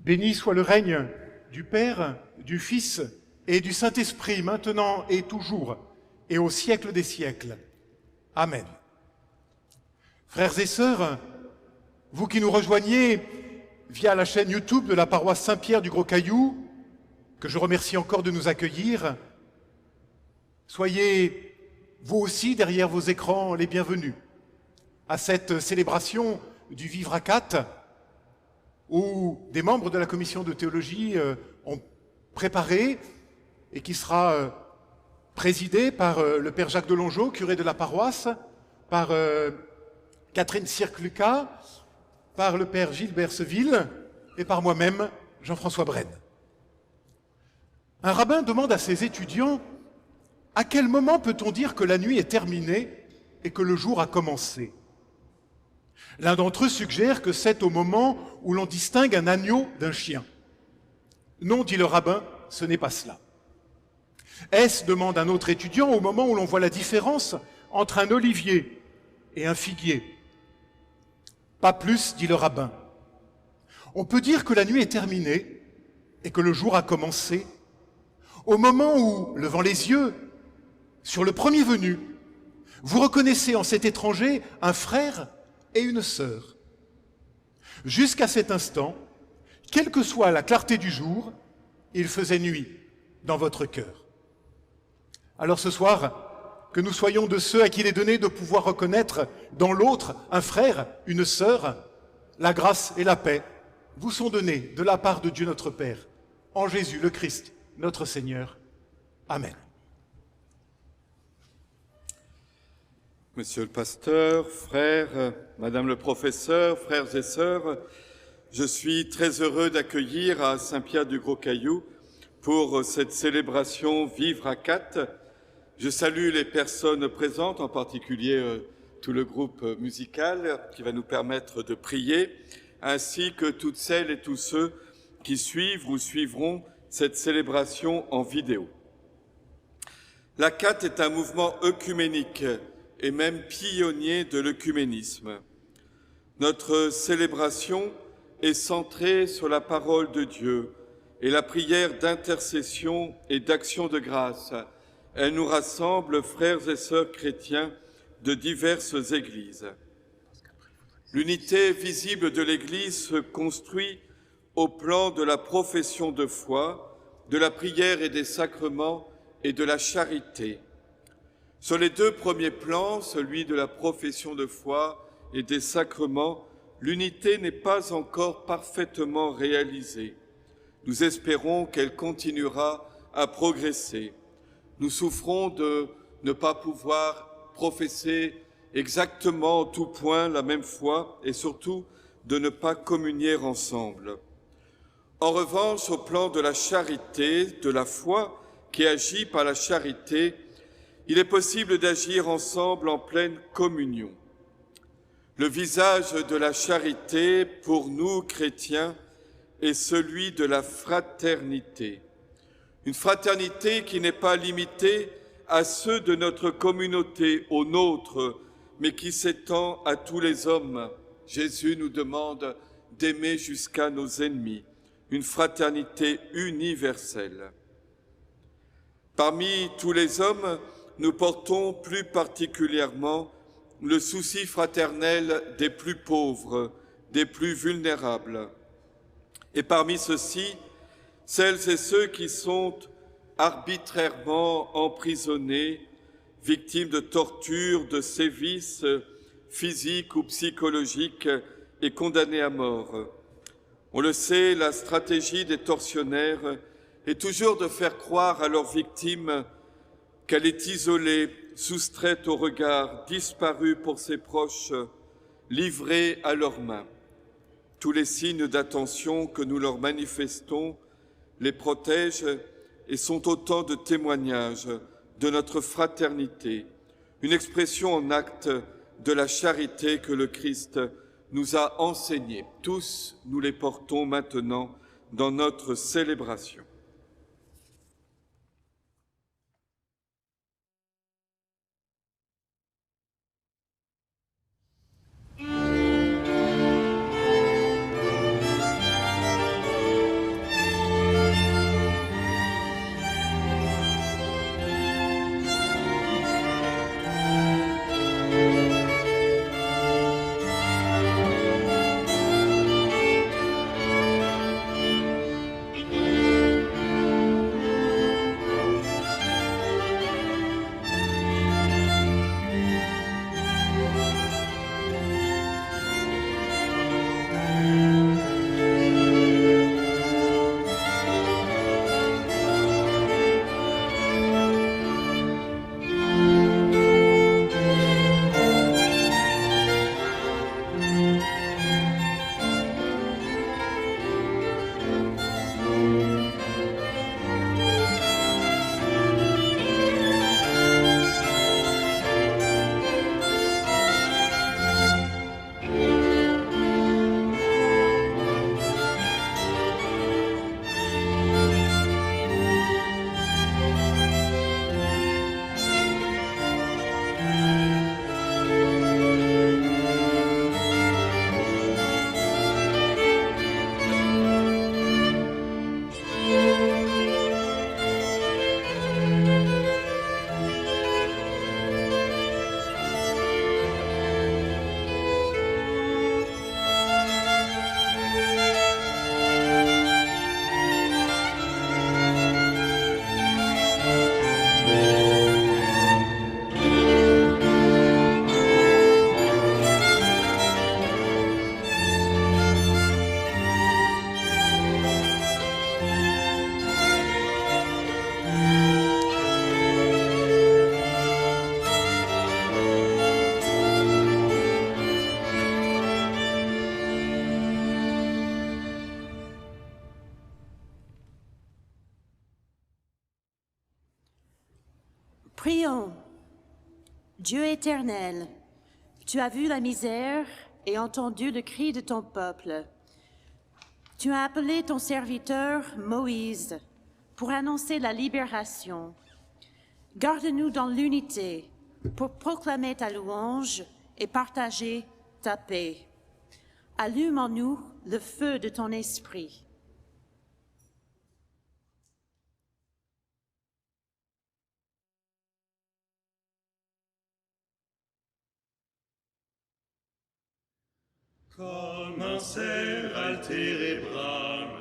Béni soit le règne du Père, du Fils et du Saint-Esprit, maintenant et toujours, et au siècle des siècles. Amen. Frères et sœurs, vous qui nous rejoignez via la chaîne YouTube de la paroisse Saint-Pierre du Gros-Caillou, que je remercie encore de nous accueillir, soyez vous aussi derrière vos écrans les bienvenus à cette célébration du Vivre à quatre, où des membres de la commission de théologie ont préparé et qui sera présidé par le père Jacques Delongeau, curé de la paroisse, par Catherine Cirque-Lucas, par le père Gilbert Seville et par moi-même, Jean-François Brenne. Un rabbin demande à ses étudiants « À quel moment peut-on dire que la nuit est terminée et que le jour a commencé ?» L'un d'entre eux suggère que c'est au moment où l'on distingue un agneau d'un chien. Non, dit le rabbin, ce n'est pas cela. Est-ce, demande un autre étudiant, au moment où l'on voit la différence entre un olivier et un figuier? Pas plus, dit le rabbin. On peut dire que la nuit est terminée et que le jour a commencé au moment où, levant les yeux sur le premier venu, vous reconnaissez en cet étranger un frère et une sœur. Jusqu'à cet instant, quelle que soit la clarté du jour, il faisait nuit dans votre cœur. Alors ce soir, que nous soyons de ceux à qui il est donné de pouvoir reconnaître dans l'autre un frère, une sœur, la grâce et la paix vous sont données de la part de Dieu notre Père, en Jésus le Christ, notre Seigneur. Amen. Monsieur le pasteur, frères, madame le professeur, frères et sœurs, je suis très heureux d'accueillir à Saint-Pierre du Gros-Caillou pour cette célébration Vivre à quatre. Je salue les personnes présentes, en particulier tout le groupe musical qui va nous permettre de prier, ainsi que toutes celles et tous ceux qui suivent ou suivront cette célébration en vidéo. La CAT est un mouvement œcuménique et même pionnier de l'œcuménisme. Notre célébration est centrée sur la parole de Dieu et la prière d'intercession et d'action de grâce. Elle nous rassemble, frères et sœurs chrétiens, de diverses églises. L'unité visible de l'Église se construit au plan de la profession de foi, de la prière et des sacrements et de la charité. Sur les deux premiers plans, celui de la profession de foi et des sacrements, l'unité n'est pas encore parfaitement réalisée. Nous espérons qu'elle continuera à progresser. Nous souffrons de ne pas pouvoir professer exactement en tout point la même foi et surtout de ne pas communier ensemble. En revanche, au plan de la charité, de la foi qui agit par la charité, il est possible d'agir ensemble en pleine communion. Le visage de la charité, pour nous chrétiens, est celui de la fraternité. Une fraternité qui n'est pas limitée à ceux de notre communauté, aux nôtres, mais qui s'étend à tous les hommes. Jésus nous demande d'aimer jusqu'à nos ennemis, une fraternité universelle. Parmi tous les hommes, nous portons plus particulièrement le souci fraternel des plus pauvres, des plus vulnérables. Et parmi ceux-ci, celles et ceux qui sont arbitrairement emprisonnés, victimes de tortures, de sévices physiques ou psychologiques et condamnés à mort. On le sait, la stratégie des tortionnaires est toujours de faire croire à leurs victimes qu'elle est isolée, soustraite au regard, disparue pour ses proches, livrée à leurs mains. Tous les signes d'attention que nous leur manifestons les protègent et sont autant de témoignages de notre fraternité, une expression en acte de la charité que le Christ nous a enseignée. Tous, nous les portons maintenant dans notre célébration. Prions. Dieu éternel, tu as vu la misère et entendu le cri de ton peuple. Tu as appelé ton serviteur Moïse pour annoncer la libération. Garde-nous dans l'unité pour proclamer ta louange et partager ta paix. Allume en nous le feu de ton esprit. Comme un cerf altéré brame,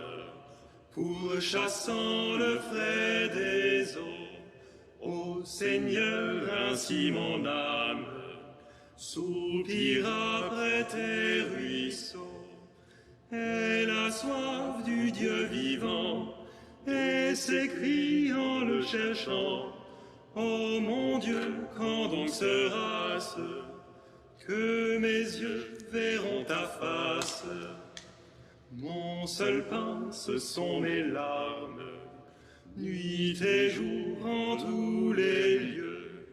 pourchassant le frais des eaux, ô Seigneur, ainsi mon âme soupire après tes ruisseaux. Elle a soif du Dieu vivant et s'écrie en le cherchant, ô mon Dieu, quand donc sera-ce que mes yeux verront ta face? Mon seul pain, ce sont mes larmes, nuit et jour en tous les lieux.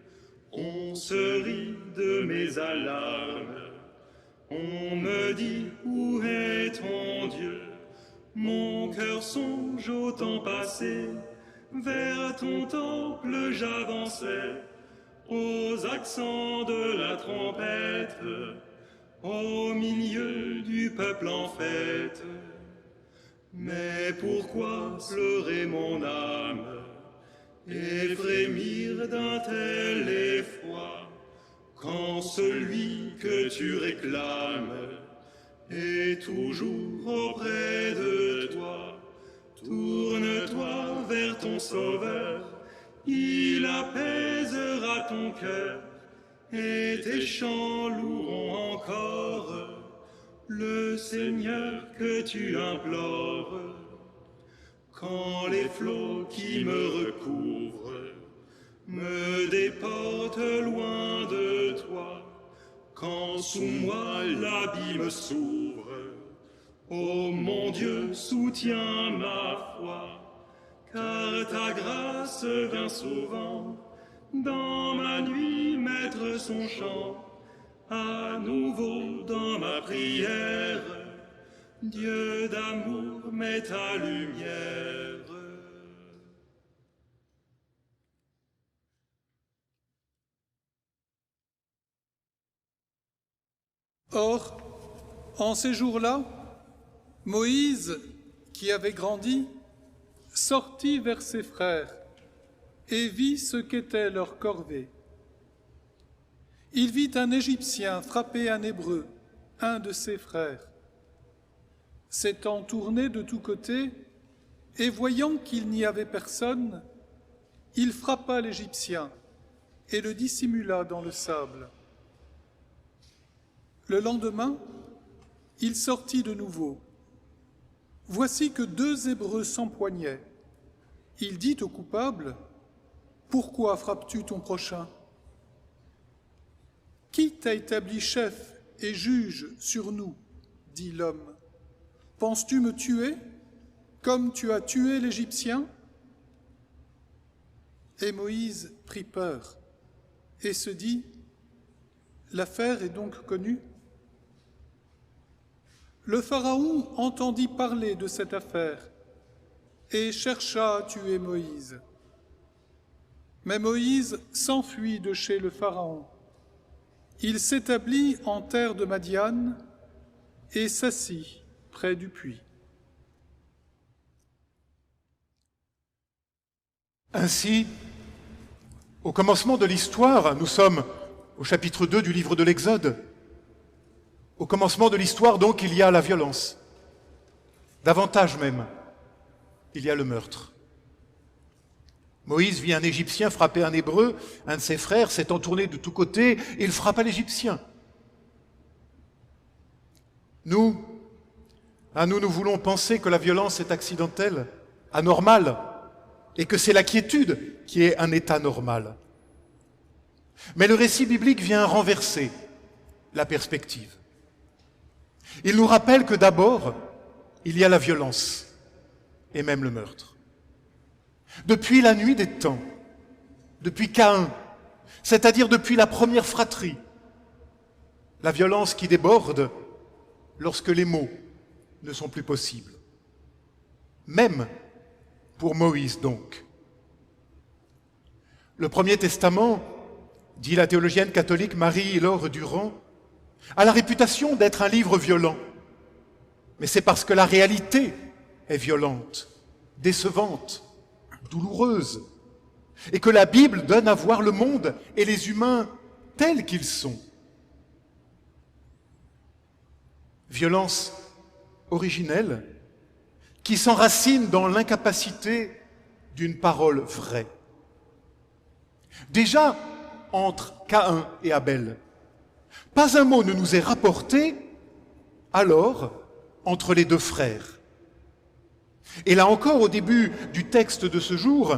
On se rit de mes alarmes, on me dit où est ton Dieu? Mon cœur songe au temps passé, vers ton temple j'avançais, aux accents de la trompette, au milieu du peuple en fête. Mais pourquoi pleurer mon âme et frémir d'un tel effroi, quand celui que tu réclames est toujours auprès de toi? Tourne-toi vers ton Sauveur, il apaisera ton cœur, et tes chants loueront encore le Seigneur que tu implores. Quand les flots qui me recouvrent me déportent loin de toi, quand sous moi l'abîme s'ouvre, ô mon Dieu, soutiens ma foi, car ta grâce vint souvent dans ma nuit mettre son chant. À nouveau dans ma prière, Dieu d'amour, mets ta lumière. Or, en ces jours-là, Moïse, qui avait grandi, sortit vers ses frères et vit ce qu'était leur corvée. Il vit un Égyptien frapper un Hébreu, un de ses frères. S'étant tourné de tous côtés et voyant qu'il n'y avait personne, il frappa l'Égyptien et le dissimula dans le sable. Le lendemain, il sortit de nouveau. Voici que 2 Hébreux s'empoignaient. Il dit au coupable, « Pourquoi frappes-tu ton prochain ? Qui t'a établi chef et juge sur nous, dit l'homme. Penses-tu me tuer, comme tu as tué l'Égyptien ?» Et Moïse prit peur et se dit, « L'affaire est donc connue ?» Le Pharaon entendit parler de cette affaire et chercha à tuer Moïse. Mais Moïse s'enfuit de chez le Pharaon. Il s'établit en terre de Madian et s'assit près du puits. Ainsi, au commencement de l'histoire, nous sommes au chapitre 2 du livre de l'Exode. Au commencement de l'histoire, donc, il y a la violence. Davantage même, il y a le meurtre. Moïse vit un Égyptien frapper un Hébreu, un de ses frères s'étant tourné de tous côtés, il frappa l'Égyptien. Nous voulons penser que la violence est accidentelle, anormale, et que c'est la quiétude qui est un état normal. Mais le récit biblique vient renverser la perspective. Il nous rappelle que d'abord, il y a la violence, et même le meurtre. Depuis la nuit des temps, depuis Caïn c'est-à-dire depuis la première fratrie, la violence qui déborde lorsque les mots ne sont plus possibles. Même pour Moïse donc. Le Premier Testament, dit la théologienne catholique Marie-Laure Durand, a la réputation d'être un livre violent. Mais c'est parce que la réalité est violente, décevante, douloureuse, et que la Bible donne à voir le monde et les humains tels qu'ils sont. Violence originelle qui s'enracine dans l'incapacité d'une parole vraie. Déjà, entre Caïn et Abel, pas un mot ne nous est rapporté alors entre les deux frères. Et là encore, au début du texte de ce jour,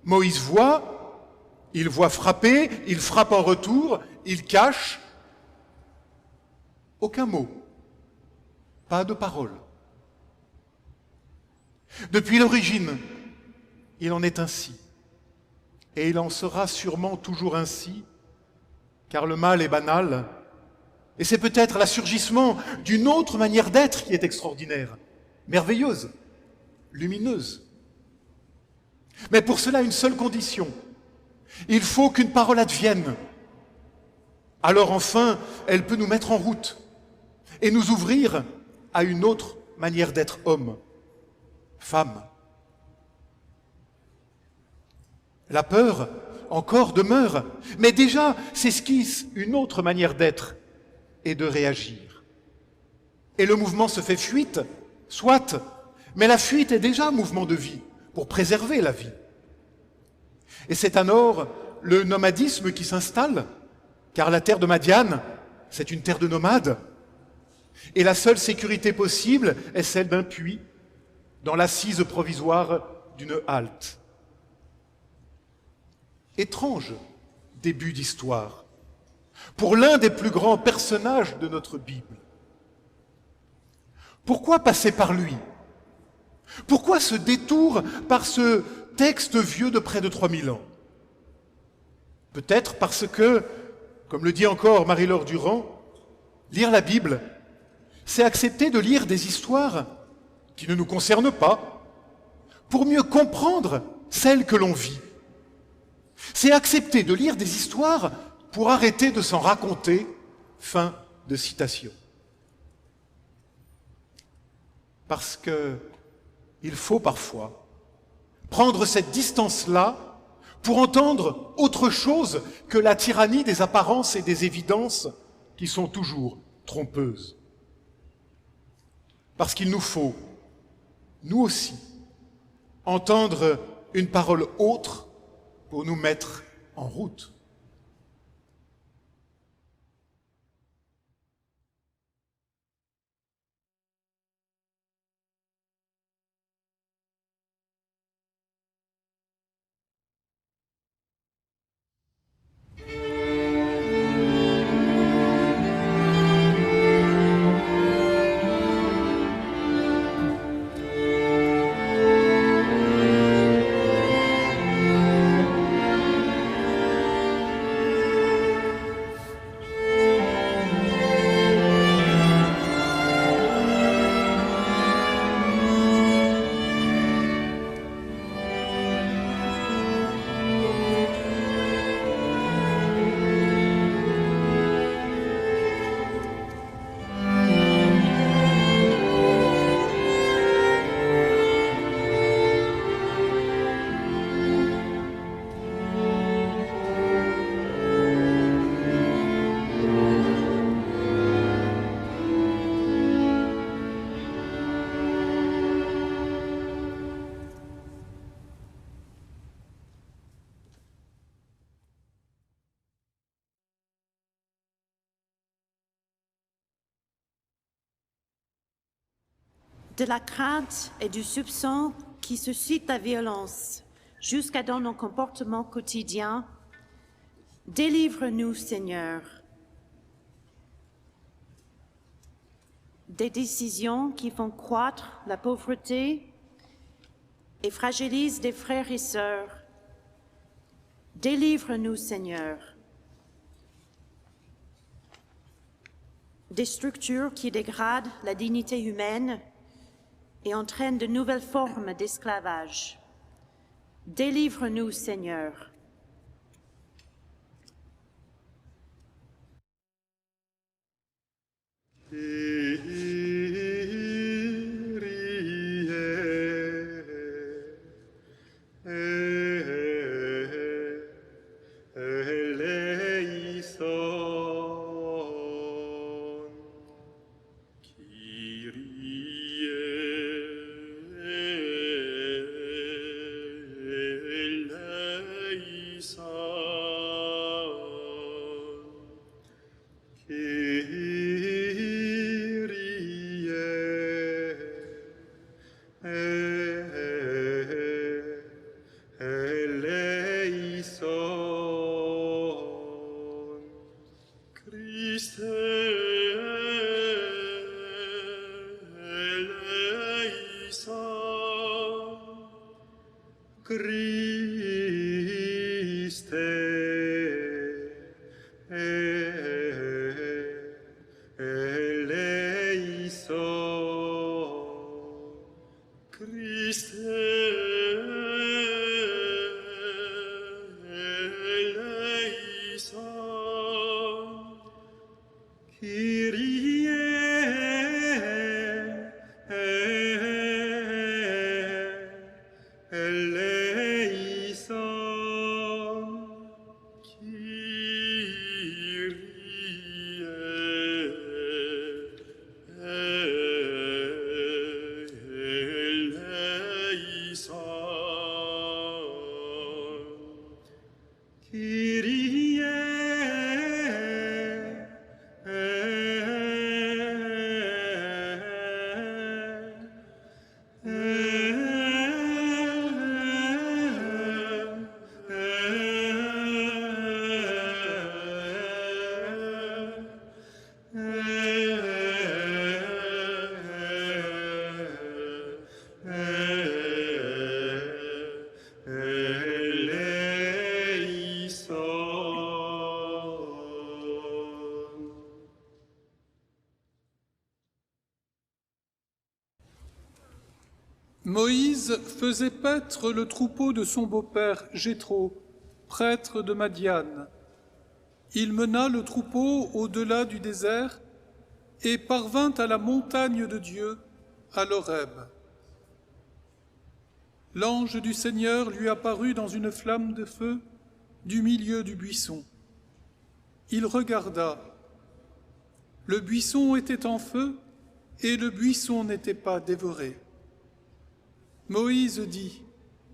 Moïse voit, il voit frapper, il frappe en retour, il cache. Aucun mot, pas de parole. Depuis l'origine, il en est ainsi. Et il en sera sûrement toujours ainsi, car le mal est banal. Et c'est peut-être l'assurgissement d'une autre manière d'être qui est extraordinaire, merveilleuse, lumineuse. Mais pour cela, une seule condition. Il faut qu'une parole advienne. Alors enfin, elle peut nous mettre en route et nous ouvrir à une autre manière d'être homme, femme. La peur encore demeure, mais déjà s'esquisse une autre manière d'être et de réagir. Et le mouvement se fait fuite, soit, mais la fuite est déjà un mouvement de vie pour préserver la vie. Et c'est alors le nomadisme qui s'installe, car la terre de Madian, c'est une terre de nomades, et la seule sécurité possible est celle d'un puits, dans l'assise provisoire d'une halte. Étrange début d'histoire pour l'un des plus grands personnages de notre Bible. Pourquoi passer par lui? Pourquoi ce détour par ce texte vieux de près de 3000 ans? Peut-être parce que, comme le dit encore Marie-Laure Durand, lire la Bible, c'est accepter de lire des histoires qui ne nous concernent pas pour mieux comprendre celles que l'on vit. C'est accepter de lire des histoires pour arrêter de s'en raconter. Fin de citation. Parce que il faut parfois prendre cette distance-là pour entendre autre chose que la tyrannie des apparences et des évidences qui sont toujours trompeuses. Parce qu'il nous faut, nous aussi, entendre une parole autre pour nous mettre en route. De la crainte et du soupçon qui suscitent la violence jusqu'à dans nos comportements quotidiens, délivre-nous, Seigneur. Des décisions qui font croître la pauvreté et fragilisent des frères et sœurs, Délivre-nous, Seigneur, des structures qui dégradent la dignité humaine et entraînent de nouvelles formes d'esclavage. Délivre-nous, Seigneur. Moïse faisait paître le troupeau de son beau-père Jéthro, prêtre de Madian. Il mena le troupeau au-delà du désert et parvint à la montagne de Dieu, à l'Horeb. L'ange du Seigneur lui apparut dans une flamme de feu du milieu du buisson. Il regarda. Le buisson était en feu et le buisson n'était pas dévoré. Moïse dit :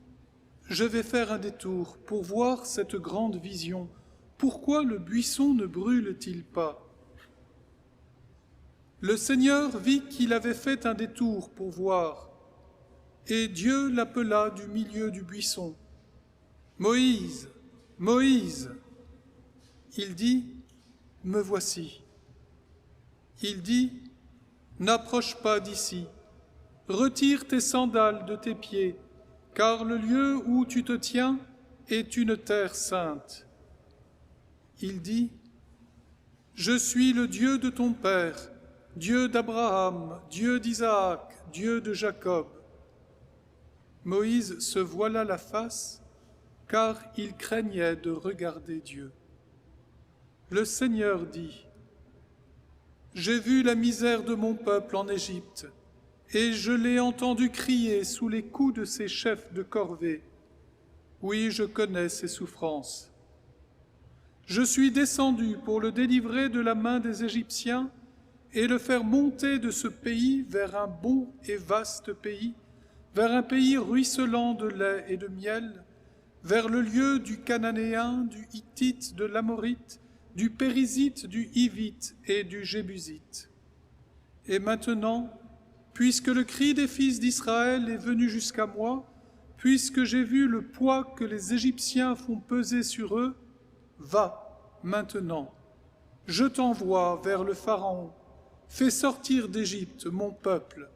« Je vais faire un détour pour voir cette grande vision. Pourquoi le buisson ne brûle-t-il pas ?» Le Seigneur vit qu'il avait fait un détour pour voir, et Dieu l'appela du milieu du buisson. « Moïse, Moïse !» Il dit : « Me voici. » Il dit : « N'approche pas d'ici. Retire tes sandales de tes pieds, car le lieu où tu te tiens est une terre sainte. » Il dit : « Je suis le Dieu de ton père, Dieu d'Abraham, Dieu d'Isaac, Dieu de Jacob. » Moïse se voila la face, car il craignait de regarder Dieu. Le Seigneur dit : « J'ai vu la misère de mon peuple en Égypte, et je l'ai entendu crier sous les coups de ses chefs de corvée. Oui, je connais ses souffrances. Je suis descendu pour le délivrer de la main des Égyptiens et le faire monter de ce pays vers un bon et vaste pays, vers un pays ruisselant de lait et de miel, vers le lieu du Cananéen, du Hittite, de l'Amorite, du Périzite, du Hivite et du Jébusite. Et maintenant, puisque le cri des fils d'Israël est venu jusqu'à moi, puisque j'ai vu le poids que les Égyptiens font peser sur eux, va maintenant, je t'envoie vers le Pharaon, fais sortir d'Égypte mon peuple,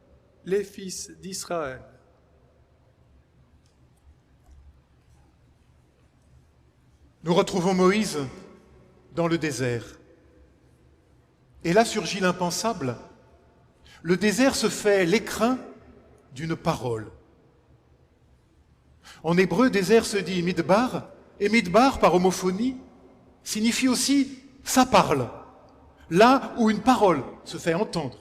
les fils d'Israël. Nous retrouvons Moïse dans le désert. Et là surgit l'impensable. Le désert se fait l'écrin d'une parole. En hébreu, désert se dit midbar, et midbar, par homophonie, signifie aussi « ça parle », là où une parole se fait entendre.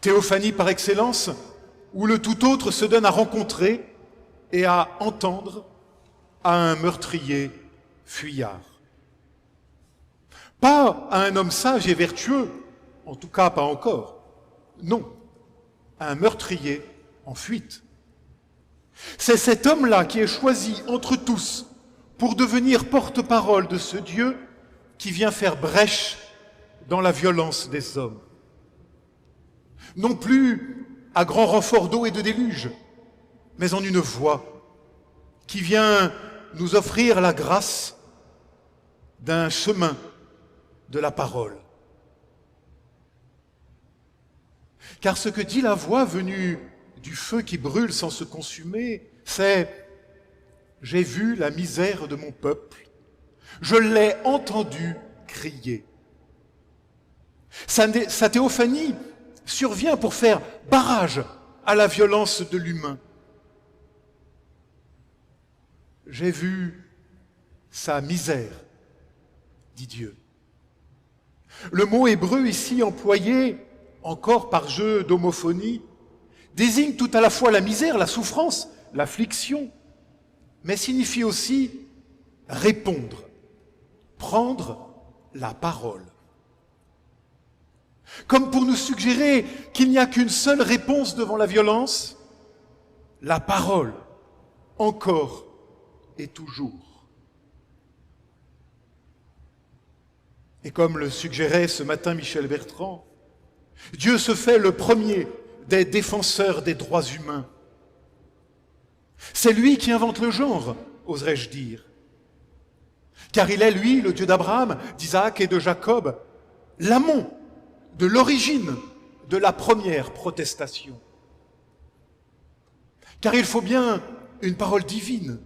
Théophanie par excellence, où le tout autre se donne à rencontrer et à entendre à un meurtrier fuyard. Pas à un homme sage et vertueux, en tout cas pas encore, non, à un meurtrier en fuite. C'est cet homme-là qui est choisi entre tous pour devenir porte-parole de ce Dieu qui vient faire brèche dans la violence des hommes. Non plus à grand renfort d'eau et de déluge, mais en une voix qui vient nous offrir la grâce d'un chemin de la parole. Car ce que dit la voix venue du feu qui brûle sans se consumer, c'est « J'ai vu la misère de mon peuple, je l'ai entendu crier ». Sa théophanie survient pour faire barrage à la violence de l'humain. J'ai vu sa misère, dit Dieu. Le mot hébreu ici employé, encore par jeu d'homophonie, désigne tout à la fois la misère, la souffrance, l'affliction, mais signifie aussi répondre, prendre la parole. Comme pour nous suggérer qu'il n'y a qu'une seule réponse devant la violence, la parole, encore et toujours. Et comme le suggérait ce matin Michel Bertrand, Dieu se fait le premier des défenseurs des droits humains. C'est lui qui invente le genre, oserais-je dire. Car il est, lui, le Dieu d'Abraham, d'Isaac et de Jacob, l'amont de l'origine de la première protestation. Car il faut bien une parole divine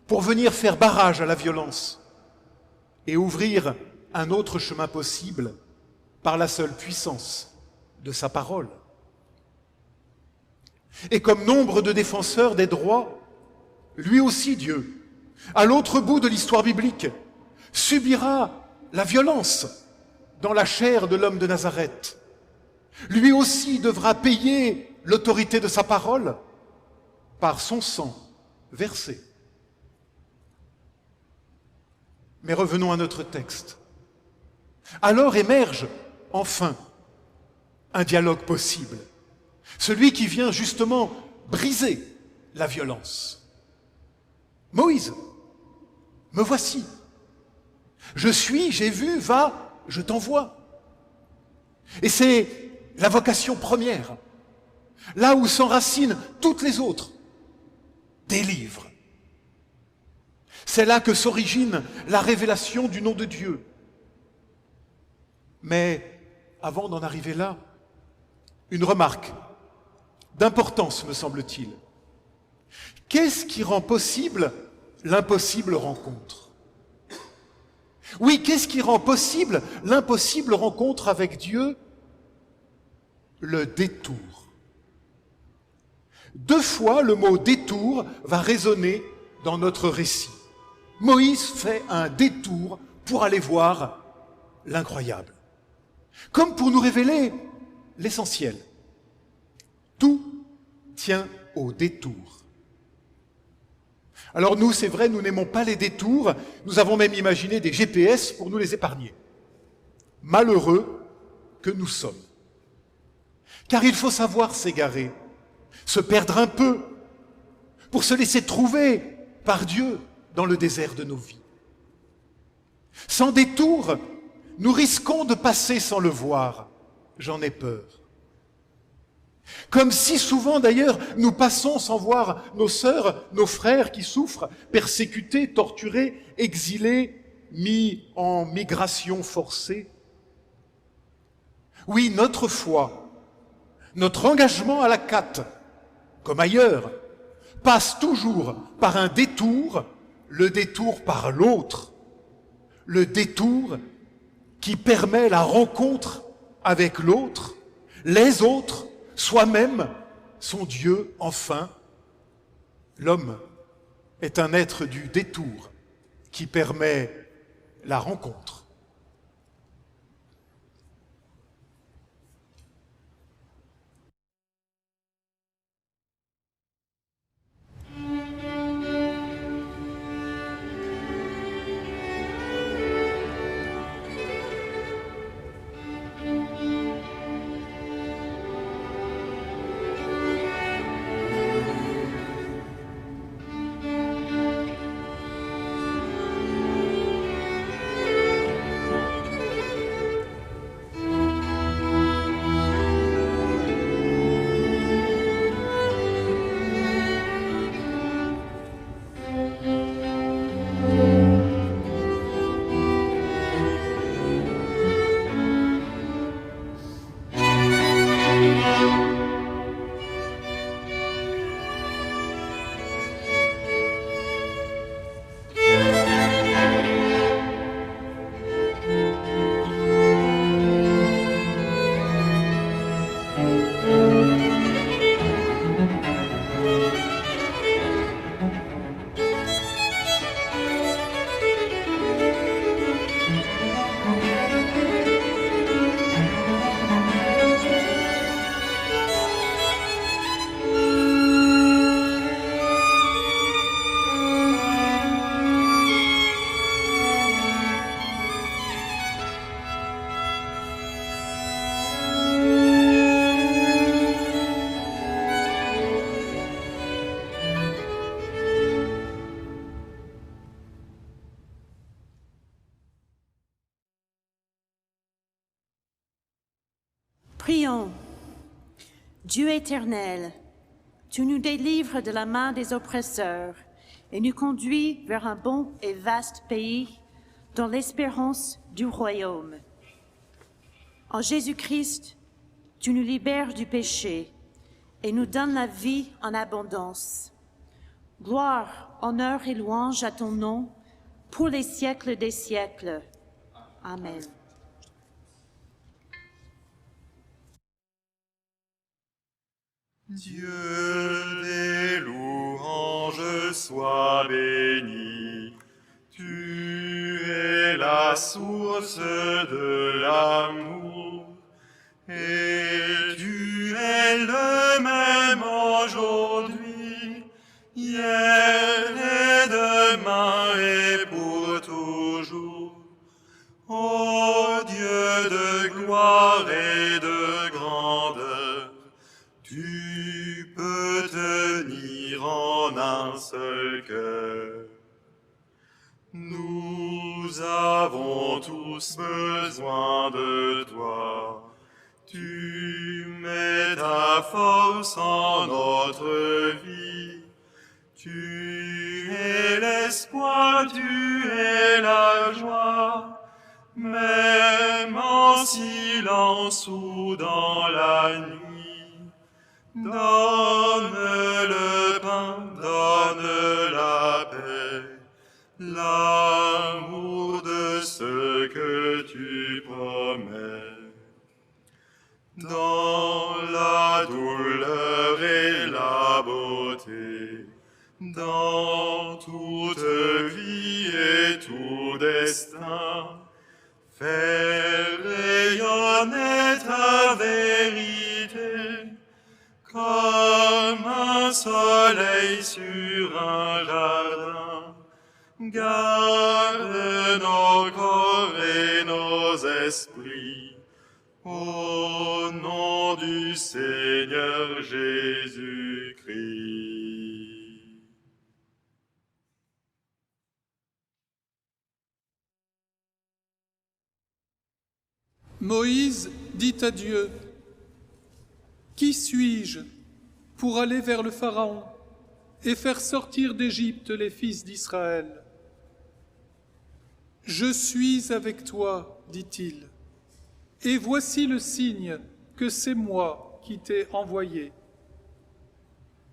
pour venir faire barrage à la violence et ouvrir un autre chemin possible par la seule puissance de sa parole. Et comme nombre de défenseurs des droits, lui aussi Dieu, à l'autre bout de l'histoire biblique, subira la violence dans la chair de l'homme de Nazareth. Lui aussi devra payer l'autorité de sa parole par son sang versé. Mais revenons à notre texte. Alors émerge enfin un dialogue possible, celui qui vient justement briser la violence. Moïse, me voici. Je suis, j'ai vu, va, je t'envoie. Et c'est la vocation première, là où s'enracinent toutes les autres, délivre. C'est là que s'origine la révélation du nom de Dieu. Mais avant d'en arriver là, une remarque d'importance, me semble-t-il. Qu'est-ce qui rend possible l'impossible rencontre? Oui, qu'est-ce qui rend possible l'impossible rencontre avec Dieu? Le détour. 2 fois, le mot détour va résonner dans notre récit. Moïse fait un détour pour aller voir l'incroyable. Comme pour nous révéler l'essentiel. Tout tient au détour. Alors nous, c'est vrai, nous n'aimons pas les détours. Nous avons même imaginé des GPS pour nous les épargner. Malheureux que nous sommes. Car il faut savoir s'égarer, se perdre un peu, pour se laisser trouver par Dieu dans le désert de nos vies. Sans détour, nous risquons de passer sans le voir. J'en ai peur. Comme si souvent d'ailleurs, nous passons sans voir nos sœurs, nos frères qui souffrent, persécutés, torturés, exilés, mis en migration forcée. Oui, notre foi, notre engagement à la CAT, comme ailleurs, passe toujours par un détour le détour par l'autre, le détour qui permet la rencontre avec l'autre, les autres, soi-même, son Dieu, enfin. L'homme est un être du détour qui permet la rencontre. Prions. Dieu éternel, tu nous délivres de la main des oppresseurs et nous conduis vers un bon et vaste pays dans l'espérance du royaume. En Jésus-Christ, tu nous libères du péché et nous donnes la vie en abondance. Gloire, honneur et louange à ton nom pour les siècles des siècles. Amen. Dieu des louanges soit béni. Tu es la source de l'amour et tu es le même aujourd'hui, hier et demain et pour toujours. Ô Dieu de gloire et de grandeur, tu peux tenir en un seul cœur. Nous avons tous besoin de toi. Tu mets ta force en notre vie. Tu es l'espoir, tu es la joie. Même en silence ou dans la nuit. Donne le pain, donne la paix, l'amour de ce que tu promets. Dans la douleur et la beauté, dans toute vie et tout destin, fais rayonner ta vérité, comme un soleil sur un jardin. Garde nos corps et nos esprits, au nom du Seigneur Jésus-Christ. Moïse dit à Dieu, « Qui suis-je pour aller vers le Pharaon et faire sortir d'Égypte les fils d'Israël ? Je suis avec toi, dit-il, et voici le signe que c'est moi qui t'ai envoyé.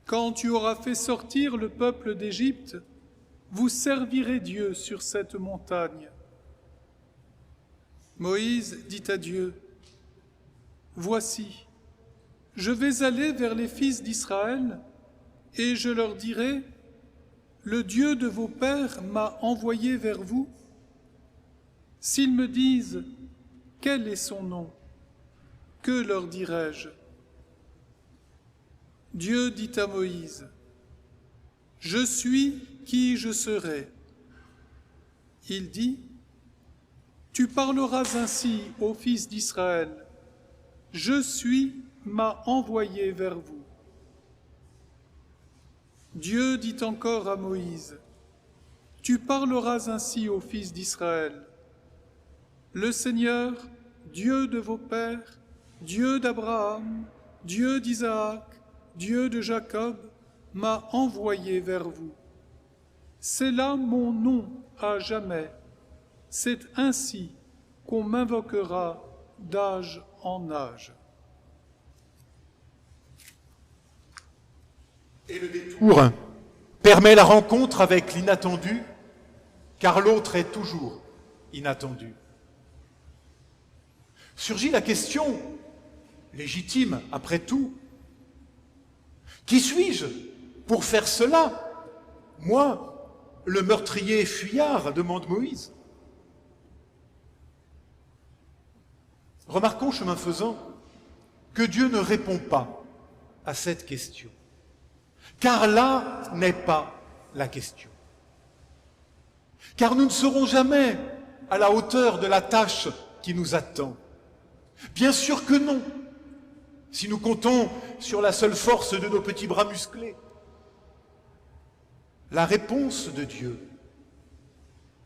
Quand tu auras fait sortir le peuple d'Égypte, vous servirez Dieu sur cette montagne. » Moïse dit à Dieu, « Voici, je vais aller vers les fils d'Israël et je leur dirai, « Le Dieu de vos pères m'a envoyé vers vous. » S'ils me disent, « Quel est son nom ?» que leur dirai-je ? Dieu dit à Moïse, « Je suis qui je serai. » Il dit, « Tu parleras ainsi aux fils d'Israël, « Je suis m'a envoyé vers vous. » Dieu dit encore à Moïse, « Tu parleras ainsi aux fils d'Israël, « Le Seigneur, Dieu de vos pères, Dieu d'Abraham, Dieu d'Isaac, Dieu de Jacob, m'a envoyé vers vous. C'est là mon nom à jamais. C'est ainsi qu'on m'invoquera d'âge en âge. » Et le détour permet la rencontre avec l'inattendu, car l'autre est toujours inattendu. Surgit la question, légitime après tout, qui suis-je pour faire cela? Moi, le meurtrier fuyard, demande Moïse. Remarquons, chemin faisant, que Dieu ne répond pas à cette question, car là n'est pas la question. Car nous ne serons jamais à la hauteur de la tâche qui nous attend. Bien sûr que non, si nous comptons sur la seule force de nos petits bras musclés. La réponse de Dieu,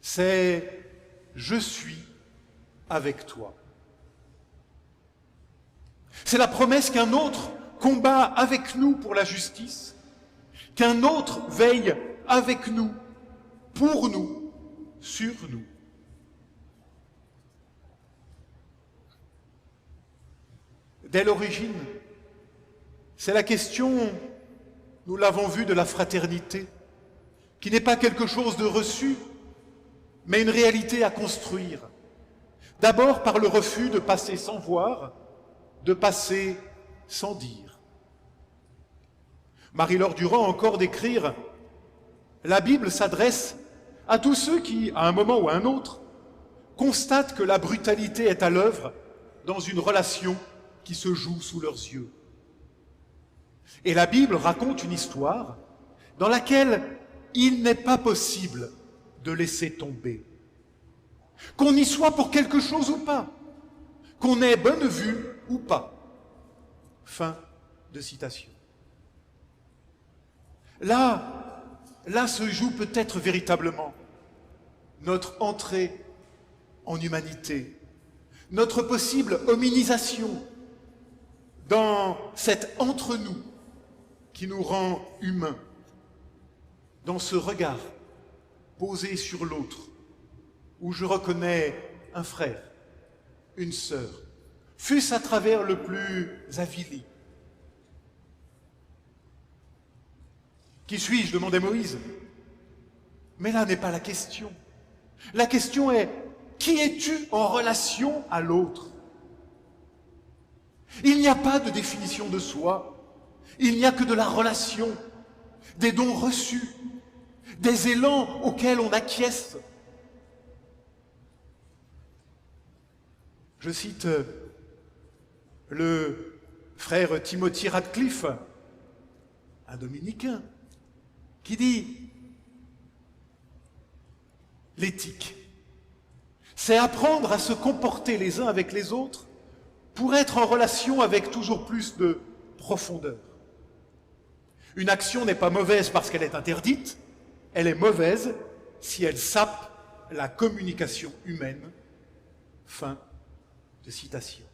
c'est « Je suis avec toi ». C'est la promesse qu'un autre combat avec nous pour la justice, qu'un autre veille avec nous, pour nous, sur nous. Dès l'origine, c'est la question, nous l'avons vu, de la fraternité, qui n'est pas quelque chose de reçu, mais une réalité à construire. D'abord par le refus de passer sans voir, de passer sans dire. Marie-Laure Durand a encore d'écrire « La Bible s'adresse à tous ceux qui, à un moment ou à un autre, constatent que la brutalité est à l'œuvre dans une relation qui se joue sous leurs yeux. » Et la Bible raconte une histoire dans laquelle il n'est pas possible de laisser tomber. Qu'on y soit pour quelque chose ou pas, qu'on ait bonne vue ou pas. Fin de citation. Là se joue peut-être véritablement notre entrée en humanité, notre possible hominisation dans cet entre-nous qui nous rend humains, dans ce regard posé sur l'autre, où je reconnais un frère, une sœur, fût-ce à travers le plus avili. Qui suis-je ? Demandait Moïse. Mais là n'est pas la question. La question est, qui es-tu en relation à l'autre ? Il n'y a pas de définition de soi, il n'y a que de la relation, des dons reçus, des élans auxquels on acquiesce. Je cite le frère Timothy Radcliffe, un dominicain, qui dit « L'éthique, c'est apprendre à se comporter les uns avec les autres pour être en relation avec toujours plus de profondeur. Une action n'est pas mauvaise parce qu'elle est interdite, elle est mauvaise si elle sape la communication humaine. » Fin de citation.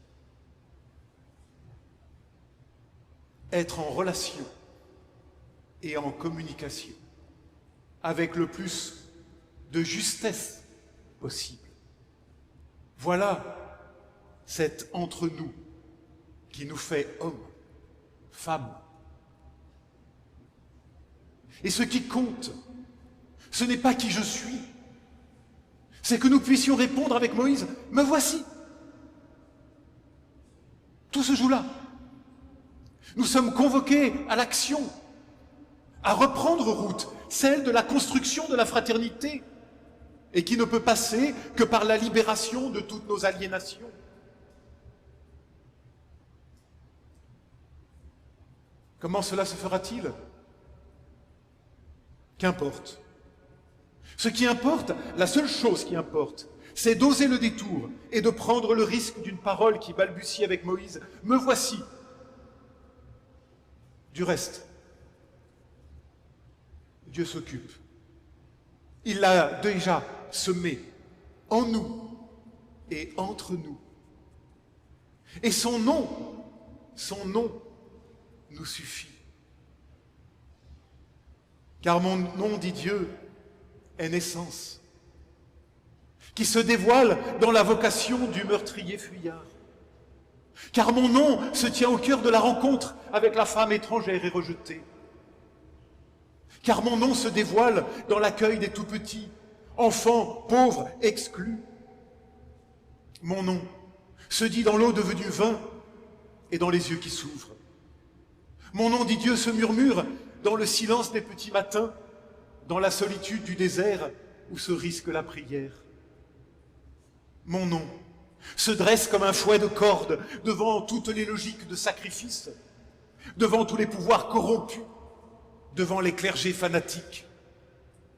Être en relation et en communication avec le plus de justesse possible. Voilà cet entre-nous qui nous fait hommes, femmes. Et ce qui compte, Ce n'est pas qui je suis. C'est que nous puissions répondre avec Moïse, « Me voici !» Tout se joue là. Nous sommes convoqués à l'action, à reprendre route, celle de la construction de la fraternité, et qui ne peut passer que par la libération de toutes nos aliénations. Comment cela se fera-t-il? Qu'importe. Ce qui importe, la seule chose qui importe, c'est d'oser le détour et de prendre le risque d'une parole qui balbutie avec Moïse, « Me voici !» Du reste, Dieu s'occupe. Il l'a déjà semé en nous et entre nous. Et son nom nous suffit. Car mon nom, dit Dieu, est naissance, qui se dévoile dans la vocation du meurtrier fuyard. Car mon nom se tient au cœur de la rencontre avec la femme étrangère et rejetée. Car mon nom se dévoile dans l'accueil des tout-petits, enfants, pauvres, exclus. Mon nom se dit dans l'eau devenue vin et dans les yeux qui s'ouvrent. Mon nom, dit Dieu, se murmure dans le silence des petits matins, dans la solitude du désert où se risque la prière. Mon nom se dresse comme un fouet de cordes devant toutes les logiques de sacrifice, devant tous les pouvoirs corrompus, devant les clergés fanatiques,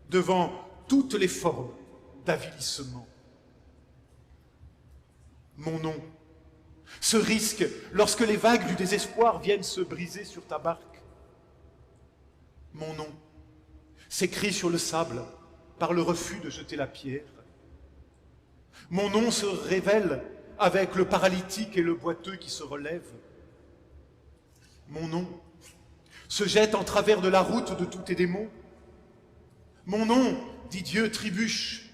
devant toutes les formes d'avilissement. Mon nom se risque lorsque les vagues du désespoir viennent se briser sur ta barque. Mon nom s'écrit sur le sable par le refus de jeter la pierre. Mon nom se révèle avec le paralytique et le boiteux qui se relèvent. Mon nom se jette en travers de la route de tous tes démons. Mon nom, dit Dieu, trébuche,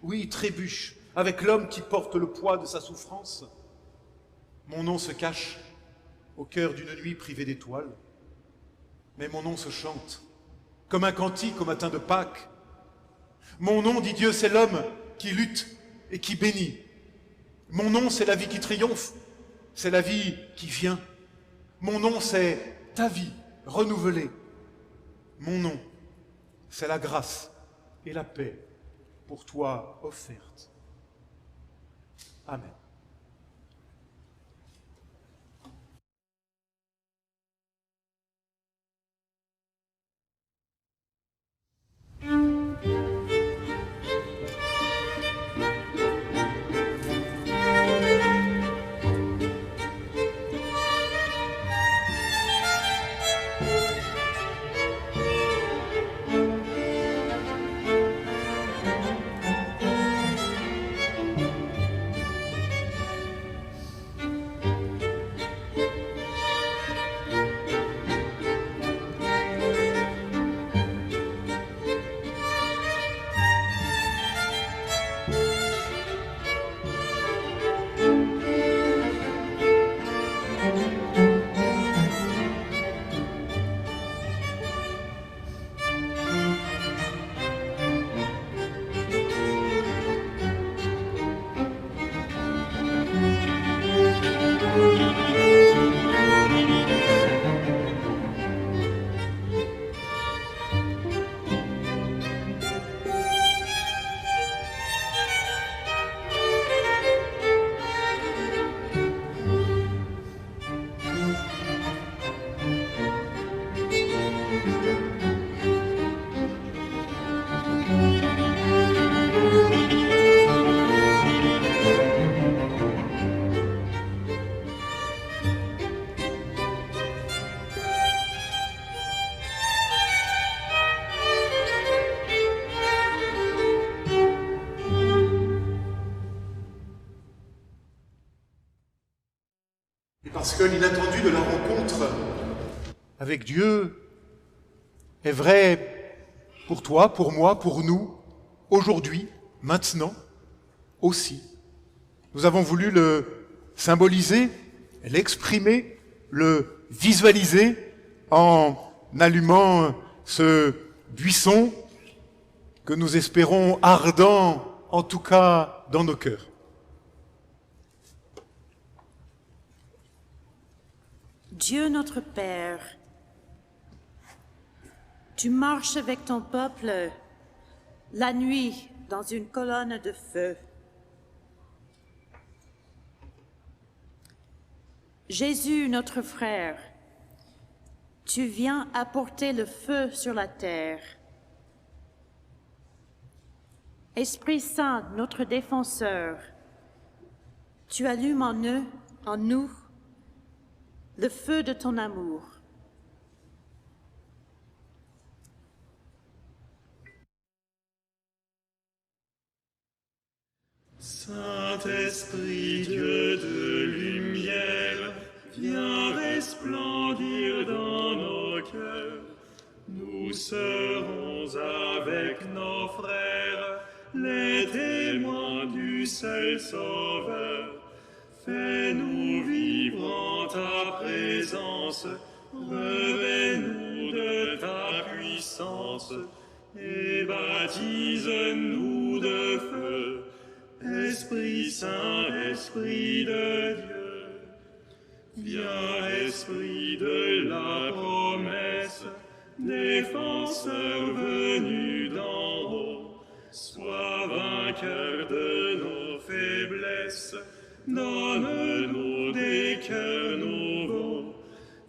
oui, trébuche, avec l'homme qui porte le poids de sa souffrance. Mon nom se cache au cœur d'une nuit privée d'étoiles. Mais mon nom se chante, comme un cantique au matin de Pâques. Mon nom, dit Dieu, c'est l'homme qui lutte et qui bénit. Mon nom, c'est la vie qui triomphe, c'est la vie qui vient. Mon nom, c'est ta vie renouvelée. Mon nom, c'est la grâce et la paix pour toi offerte. Amen. Parce que l'inattendu de la rencontre avec Dieu est vrai pour toi, pour moi, pour nous, aujourd'hui, maintenant, aussi. Nous avons voulu le symboliser, l'exprimer, le visualiser en allumant ce buisson que nous espérons ardent, en tout cas dans nos cœurs. Dieu notre Père, tu marches avec ton peuple la nuit dans une colonne de feu. Jésus, notre frère, tu viens apporter le feu sur la terre. Esprit Saint, notre défenseur, tu allumes en nous le feu de ton amour. Saint-Esprit, Dieu de lumière, viens resplendir dans nos cœurs. Nous serons avec nos frères, les témoins du seul Sauveur. Fais-nous vivre en ta présence, revêt-nous de ta puissance, et baptise-nous de feu. Esprit Saint, Esprit de Dieu, viens, Esprit de la promesse, défenseur venu d'en haut, sois vainqueur de nos faiblesses, donne-nous des cœurs nouveaux,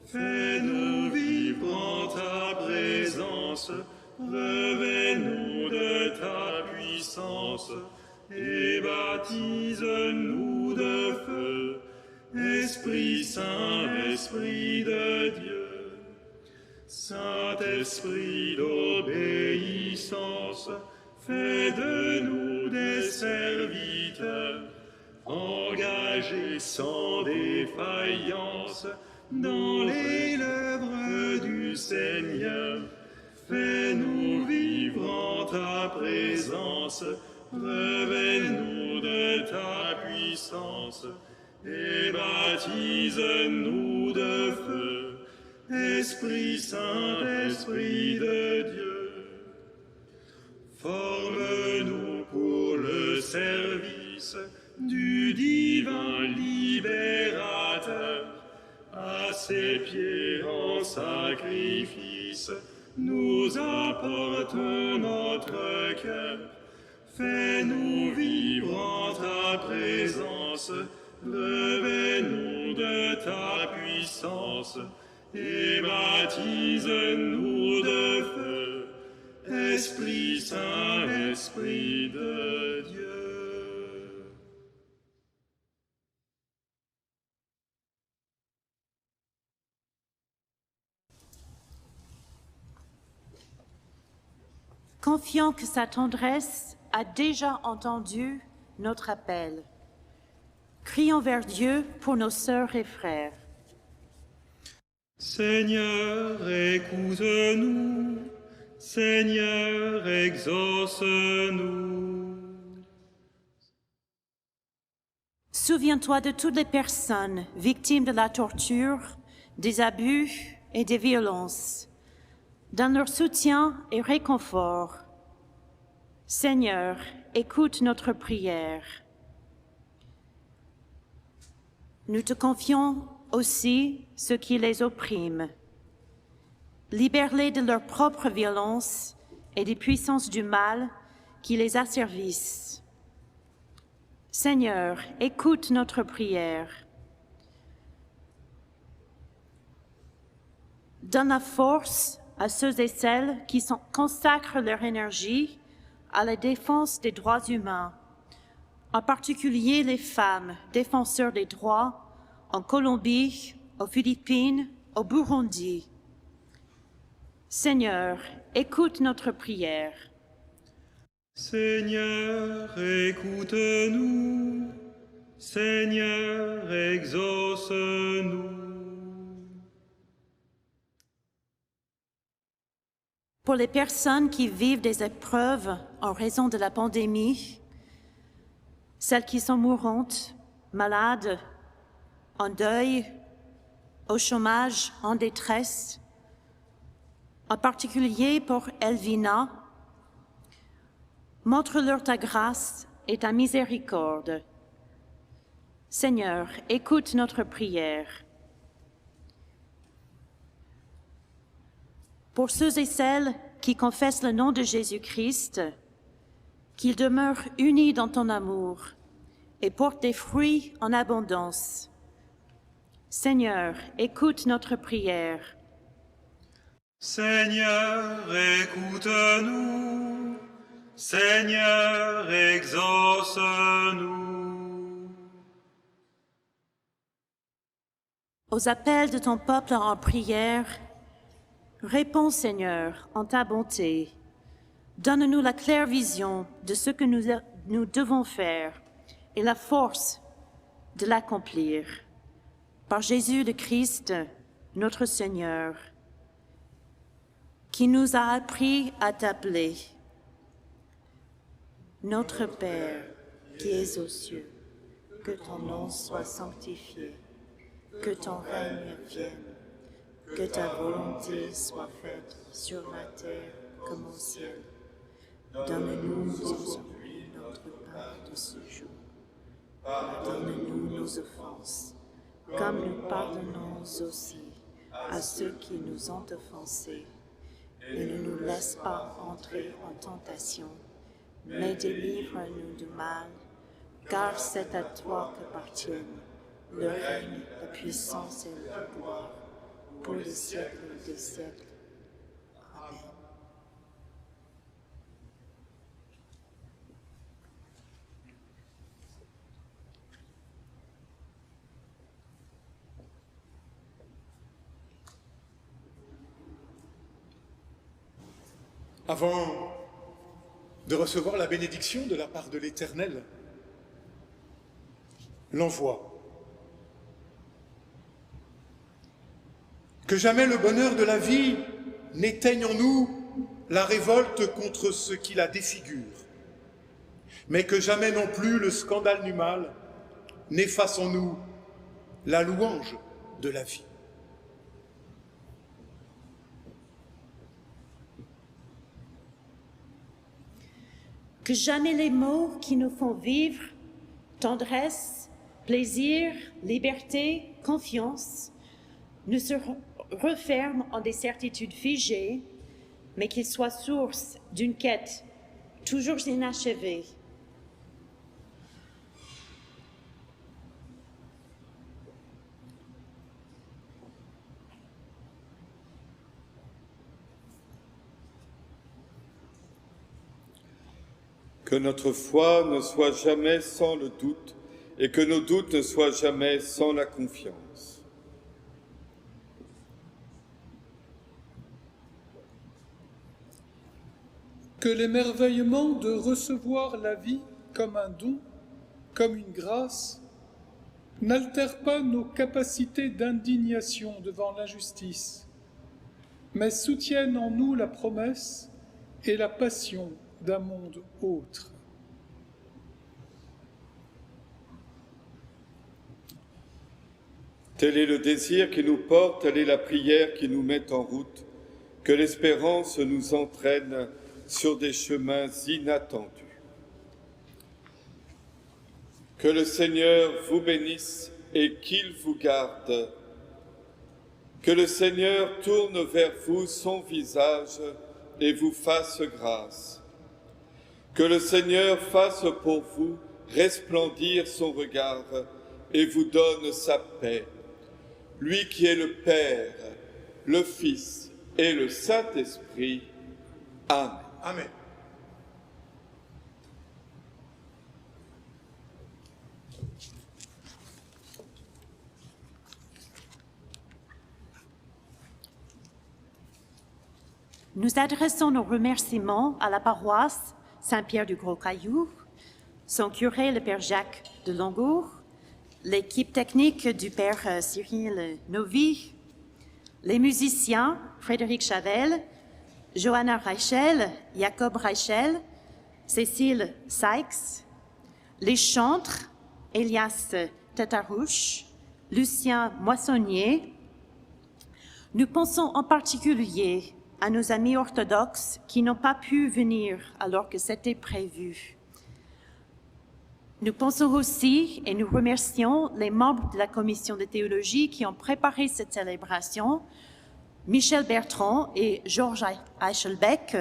fais-nous vivre en ta présence, revêt-nous de ta puissance, et baptise-nous de feu, Esprit Saint, Esprit de Dieu. Saint-Esprit d'obéissance, fais de nous des serviteurs, engagés sans défaillance dans les lèvres du Seigneur. Fais-nous vivre en ta présence, revêt-nous de ta puissance, et baptise-nous de feu, Esprit Saint, Esprit de Dieu. Forme-nous pour le service du divin libérateur, à ses pieds en sacrifice, nous apportons notre cœur. Fais-nous vivre en ta présence, revêt-nous de ta puissance, et baptise-nous de feu, Esprit Saint, Esprit de Dieu. Confiant que sa tendresse a déjà entendu notre appel, crions vers Dieu pour nos sœurs et frères. Seigneur, écoute-nous. Seigneur, exauce-nous. Souviens-toi de toutes les personnes victimes de la torture, des abus et des violences. Donne leur soutien et réconfort. Seigneur, écoute notre prière. Nous te confions aussi ceux qui les oppriment. Libère-les de leur propre violence et des puissances du mal qui les asservissent. Seigneur, écoute notre prière. Donne la force à ceux et celles qui consacrent leur énergie à la défense des droits humains, en particulier les femmes défenseurs des droits en Colombie, aux Philippines, au Burundi. Seigneur, écoute notre prière. Seigneur, écoute-nous. Seigneur, exauce-nous. Pour les personnes qui vivent des épreuves en raison de la pandémie, celles qui sont mourantes, malades, en deuil, au chômage, en détresse, en particulier pour Elvina, Montre-leur ta grâce et ta miséricorde. Seigneur, écoute notre prière. Pour ceux et celles qui confessent le nom de Jésus-Christ, qu'ils demeurent unis dans ton amour et portent des fruits en abondance. Seigneur, écoute notre prière. Seigneur, écoute-nous. Seigneur, exauce-nous. Aux appels de ton peuple en prière, réponds, Seigneur, en ta bonté. Donne-nous la claire vision de ce que nous devons faire et la force de l'accomplir. Par Jésus le Christ, notre Seigneur, qui nous a appris à t'appeler. Notre Père, qui es aux cieux, que ton nom soit sanctifié, que ton règne vienne, que ta volonté soit faite sur la terre comme au ciel. Donne-nous aujourd'hui notre pain de ce jour. Pardonne-nous nos offenses, comme nous pardonnons aussi à ceux qui nous ont offensés. Et ne nous laisse pas entrer en tentation, mais délivre-nous du mal, car c'est à toi qu'appartiennent le règne, la puissance et le pouvoir, pour les siècles des siècles. Amen. Avant de recevoir la bénédiction de la part de l'Éternel, l'envoi. Que jamais le bonheur de la vie n'éteigne en nous la révolte contre ce qui la défigure, mais que jamais non plus le scandale du mal n'efface en nous la louange de la vie. Que jamais les mots qui nous font vivre, tendresse, plaisir, liberté, confiance, ne se referment en des certitudes figées, mais qu'ils soient source d'une quête toujours inachevée. Que notre foi ne soit jamais sans le doute et que nos doutes ne soient jamais sans la confiance. Que l'émerveillement de recevoir la vie comme un don, comme une grâce, n'altère pas nos capacités d'indignation devant l'injustice, mais soutienne en nous la promesse et la passion d'un monde autre. Tel est le désir qui nous porte, telle est la prière qui nous met en route, que l'espérance nous entraîne sur des chemins inattendus. Que le Seigneur vous bénisse et qu'il vous garde. Que le Seigneur tourne vers vous son visage et vous fasse grâce. Que le Seigneur fasse pour vous resplendir son regard et vous donne sa paix. Lui qui est le Père, le Fils et le Saint-Esprit. Amen. Amen. Nous adressons nos remerciements à la paroisse Saint-Pierre du Gros-Caillou, son curé, le Père Jacques de Longour, l'équipe technique du Père Cyril Novi, les musiciens Frédéric Chavel, Johanna Reichel, Jacob Reichel, Cécile Sykes, les chantres Elias Tatarouche, Lucien Moissonnier. Nous pensons en particulier à nos amis orthodoxes qui n'ont pas pu venir alors que c'était prévu. Nous pensons aussi et nous remercions les membres de la commission de théologie qui ont préparé cette célébration, Michel Bertrand et Georges Eichelbeck.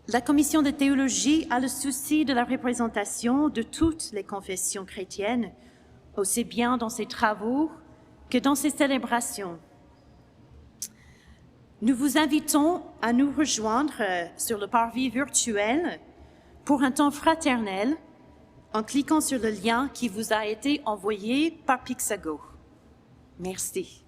La commission de théologie a le souci de la représentation de toutes les confessions chrétiennes, aussi bien dans ses travaux que dans ses célébrations. Nous vous invitons à nous rejoindre sur le parvis virtuel pour un temps fraternel en cliquant sur le lien qui vous a été envoyé par Pixago. Merci.